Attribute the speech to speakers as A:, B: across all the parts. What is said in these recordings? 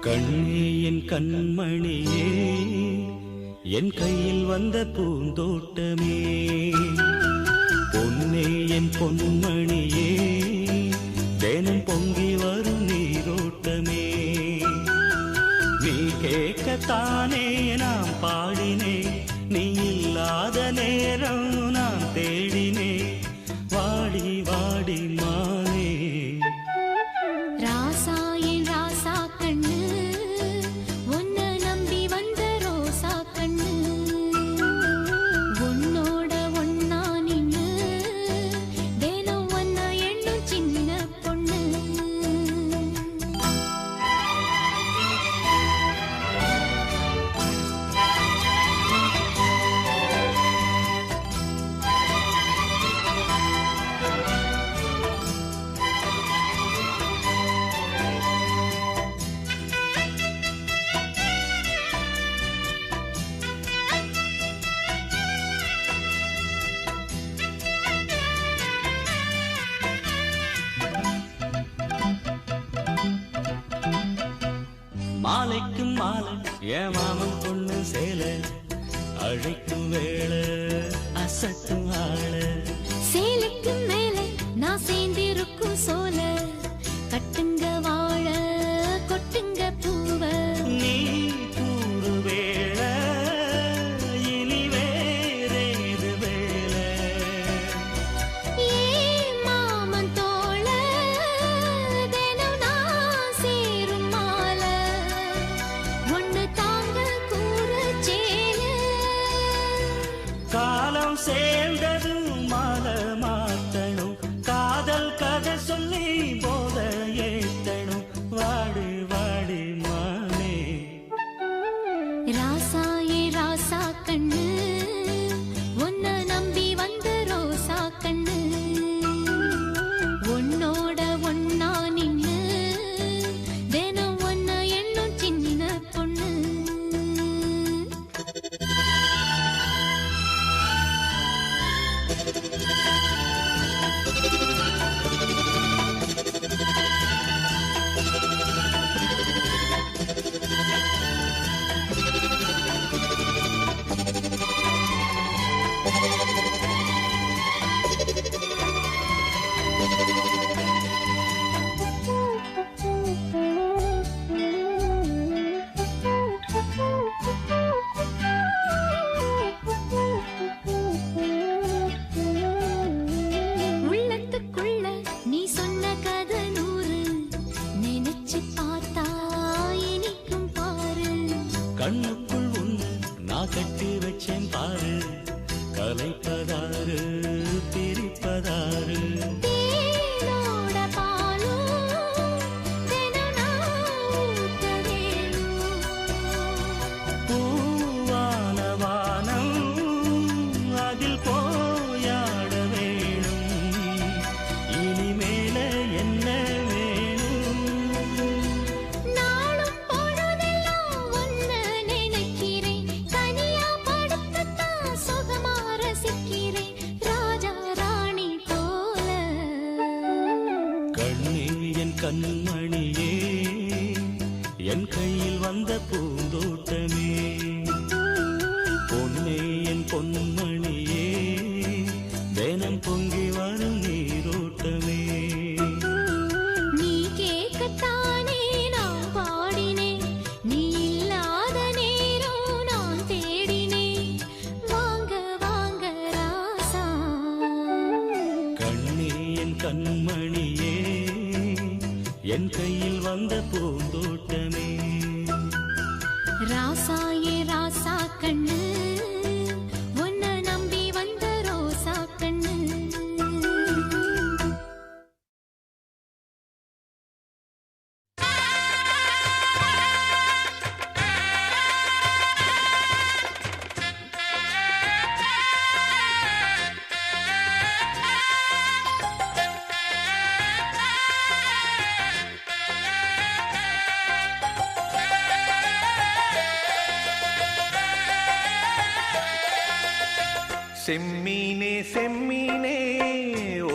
A: கண்ணே என் கண்மணியே, என் கையில் வந்த பூந்தோட்டமே, பொன்னே என் பொன்மணியே, தினம் பொங்கி வரும் நீரோட்டமே. நீ கேட்கத்தானே நான் பாடினே, நீ இல்லாத நேரம் நான் தேடினே, வாடி வாடி மானே.
B: ராசா என் ராசா கண்ணு, உன்னை நம்பி வந்த ரோசா கண்ணு, உன்னோட ஒன்னா நின்னு தினம் ஒன்னா எண்ணும் சின்ன பொண்ணு.
A: மாலைக்கும் மாலை என் மாமன் பொண்ணு சேலை, அழைக்கும் வேளை அசட்டும் ஆள.
B: சேலைக்கு மேலே நான் சேர்ந்திருக்கும் சோல, கட்டுங்க வாழ கொட்டுங்க பூவ.
A: நீ கூறு வேளை இனி வேறேது வேலை.
B: ஏ மாமன் தோள தினம் நான் சேரும் மால, ஒண்ணு தாங்க கூற சேல.
A: காலம் சேர்ந்ததும் மாலை மாத்தணும், காதல் கதை சொல்லி போத ஏத்தணும், வாடி வாடி மானே.
B: ராசா ஏ ராசா கண்ணு, உன்னை நம்பி வந்த ரோசா கண்ணு, உன்னோட ஒன்னா நின்னு தினம் ஒன்னா எண்ணும் சின்ன பொண்ணு. உள்ளத்துக்குள்ள நீ சொன்ன கதை நூறு, நினைச்சு பார்த்தா இனிக்கும் பாரு.
A: கண்ணுக்குள் உன்னை நான் கட்டி வச்சேன் பாரு, கலைப்பதாரு பிரிப்பதாரு.
B: தேனோட பாலும் தினம் நான் ஊத்த வேணும்.
A: பூவான வானம் அதில் போயாட வேணும், இனிமேல என்ன வேணும்.
B: நாளும் பொழுதெல்லாம் உன்னை நினைக்கிறேன், தனியா படுத்துத்தான் சுகமா ரசிக்கிறேன், ராஜா ராணி போல.
A: கண்ணே என் கண்மணியே, என் கையில் வந்த பூந்தோட்டமே, பொன்னே என் பொன்மணியே, தினம் பொங்கி வரும் நீரோட்டமே.
B: நீ கேட்கத்தானே நான் பாடினேன், நீ இல்லாத நேரம் நான் தேடினேன், வாங்க வாங்க ராசா.
A: கண்ணே என் கண்மணியே, என் கையில் வந்த பூந்தோட்டமே.
B: ராசா ஏ ராசா கண்ணு, உன்னை நம்பி வந்த ரோசா கண்ணு.
C: செம்மீனே செம்மீனே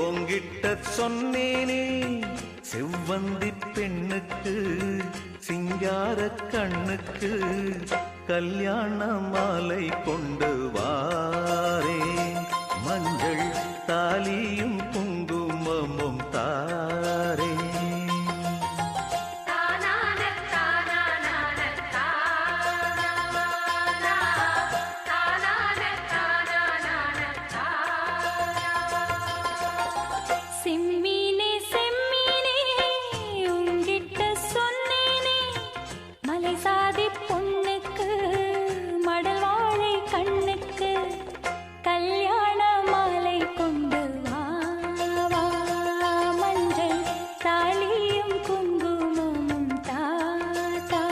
C: ஓங்கிட்ட சொன்னேனே, செவ்வந்தி பெண்ணுக்கு சிங்கார கண்ணுக்கு கல்யாண மாலை கொண்டு வாரேன் மஞ்சள் தாலியும் குங்குமமும் தாரேன்
B: செம்மீனே செம்மீனே உங்கிட்ட சொன்னேனே மலை சாதி பொண்ணுக்கு மடல் வாழை கண்ணுக்கு கல்யாண மாலை கொண்டு வா வா மஞ்சள் தாலியும் குங்குமமும் தா தா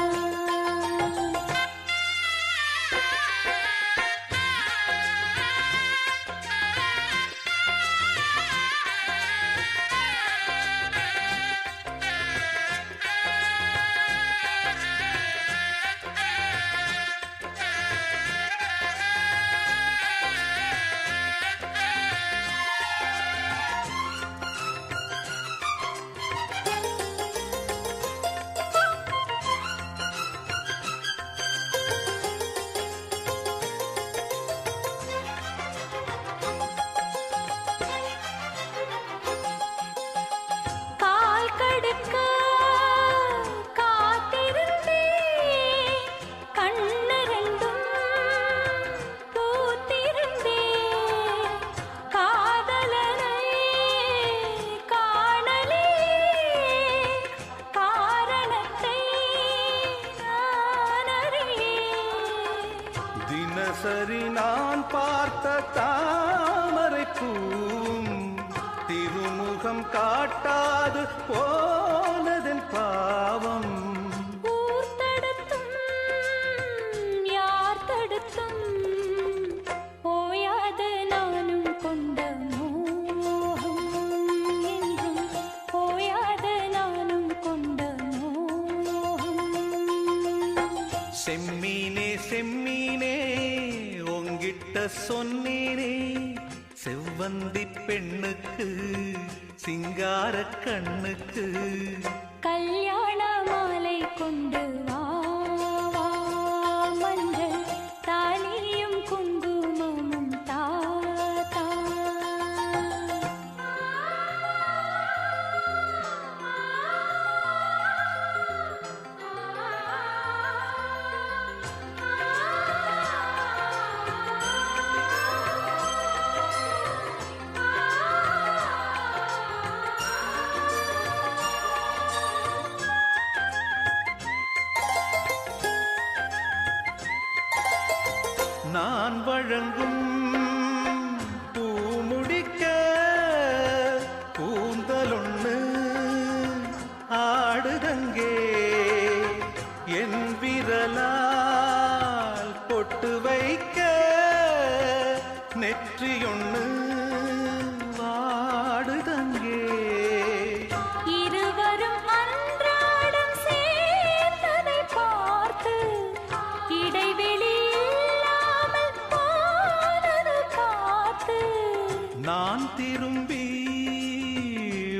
B: கால் கடுக்க காத்திருந்தே கண்ணு ரெண்டும் பூத்திருந்தே காதலனை காணலே காரணத்தை நான் அறியேன்
C: தினசரி நான் பார்த்த தாமரை பூம் திருமுகம் காட்டாது போனதன் பாவம்
B: ஊர் தடுத்தும் யார் தடுத்தும் ஓயாது நானும் கொண்ட மோகம் என்றும் ஓயாது நானும் கொண்ட மோகம்
C: செம்மீனே செம்மீனே உங்கிட்ட சொன்னேனே செவ்வந்தி பெண்ணுக்கு சிங்கார கண்ணுக்கு
B: கல்யாண மாலை கொண்டு வா வா மஞ்சள் தாலியும் குங்குமமும் தா தா
C: நான் வழங்கும் பூமுடிக்க கூந்தலொன்னு ஆடுதங்கே என் விரலால் பொட்டு வைக்க நெற்றியொன்னு வாடுதங்கே
B: இருவரும் அன்றாடம் சேர்ந்ததை பார்த்து இடைவெளி இல்லாமல் போனது காத்து
C: நான் திரும்பி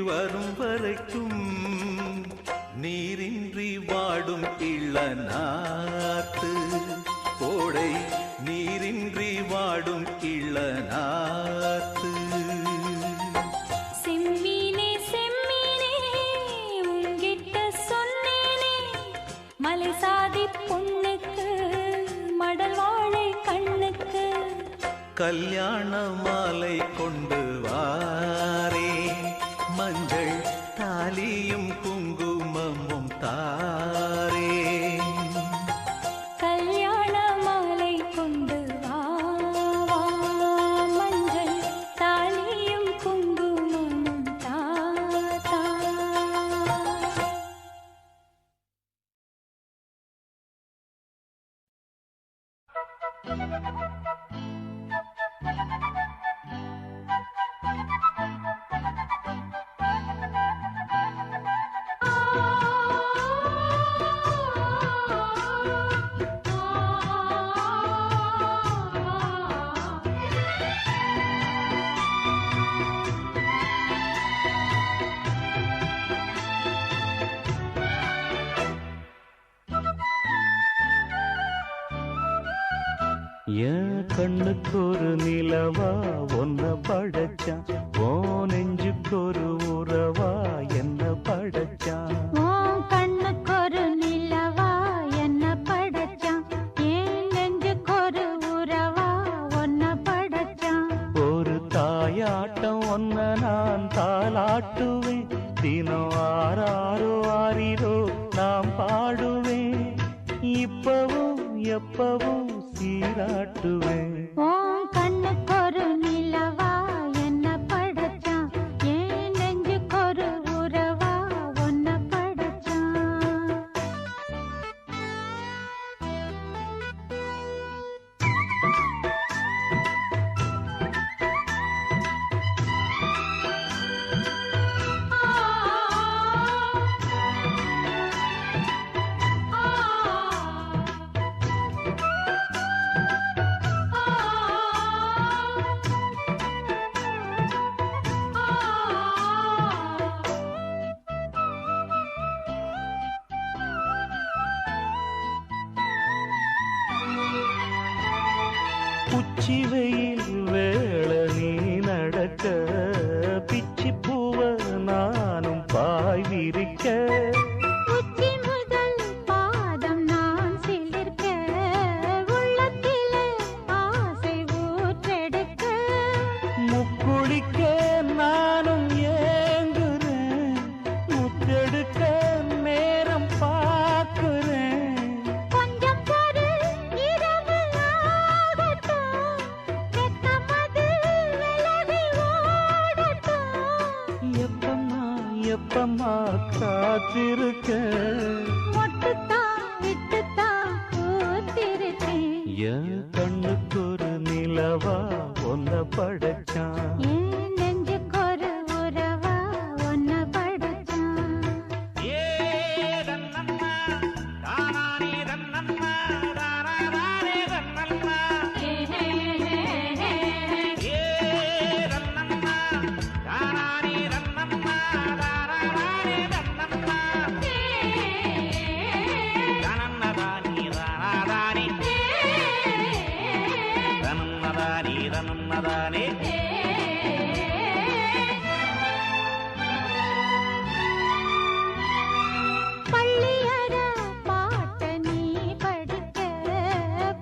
C: வரும் வரைக்கும் நீரின்றி வாடும் இளநாத்து கோடை நீரின்றி வாடும் இளநாத்து
B: செம்மீனே செம்மீனே உங்கிட்ட சொன்னேனே மலை சாதி பொண்ணுக்கு மடல் வாழை கண்ணுக்கு
C: கல்யாண மாலை கொண்டு வாரே மஞ்சள் தாலியும் குங்குமமும் தாரே
B: கல்யாண மாலை கொண்டு வா வா மஞ்சள் தாலியும் குங்குமமும் தா தா
C: என் கண்ணுக்கு ஒரு நிலவா ஒன்ன படைச்சான், ஓ நெஞ்சுக்கு ஒரு உறவா என்ன படைச்சான்.
B: உன் கண்ணுக்கு ஒரு நிலவா என்ன படைச்சான், என் நெஞ்சுக்கு ஒரு உறவா உன்னை படைச்சான்.
C: ஒரு தாயாட்டம் ஒன்ன நான் தாலாட்டுவேன், தினம் ஆராரோ ஆரிரோ நாம் பாடுவேன், இப்பவும் எப்பவும் சீராட்டுவேன்.
B: உன் கண்ணுக்கு ஒரு நிலவா என்ன படைச்சான், என் நெஞ்சுக்கு ஒரு உறவா உன்னை படைச்சான்.
C: உச்சி வெயில் வேள நீ நடக்க, பிச்சி பூவ நானும் பாய் விரிக்க,
B: உச்சி முதல் பாதம் நான் சிலிர்க்க, உள்ளத்திலே ஆசை ஊற்றெடுக்க,
C: முக்குளிக்க நானும் ஏங்குறேன், முத்தெடுக்க நேரம் பார்க்கிறேன்.
B: கொஞ்சம் பொறு இரவு ஆகட்டும், வெட்கமது விலகி ஓடட்டும்.
C: எப்பம்மா எப்பம்மா காத்திருக்க,
B: மொட்டுத்தான் விட்டுத்தான் பூத்திருக்கேன்.
C: என் கண்ணுக்கு ஒரு நிலவா ஒன்ன படைச்சான்.
B: என் நெஞ்சுக்கு ஒரு உறவா உன்னை படைச்சான். பள்ளியற பாட்ட நீ படிக்க,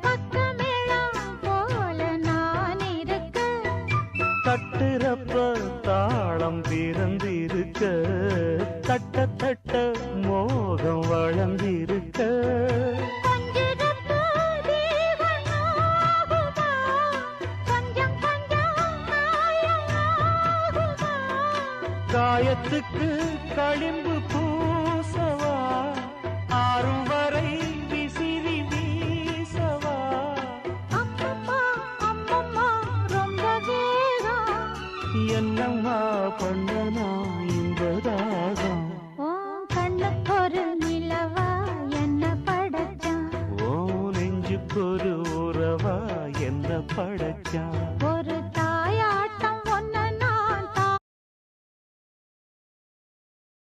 B: பக்கமெல்லாம் போல நான் இருக்க,
C: தட்டுறப்ப தாளம் பிறந்திருக்க, தட்ட தட்ட மோகம் வளர்ந்திருக்க,
B: கொஞ்சிருப்பு தீவன் ஆகுமா, கொஞ்சம் கொஞ்சம் காயமாகுமா.
C: காயத்துக்கு களிம்பு பூசவா, ஆறும் வரை விசிறி வீசவா.
B: அம்மம்மா அம்மம்மா ரொம்ப வேகம்,
C: என்னம்மா பண்ணனா இன்பதாகம்.
B: உன் கண்ணுக்கு ஒரு நிலவா என்ன படைச்சான்,
C: ஓ நெஞ்சுக்கு ஒரு உறவா என்ன படைச்சான்.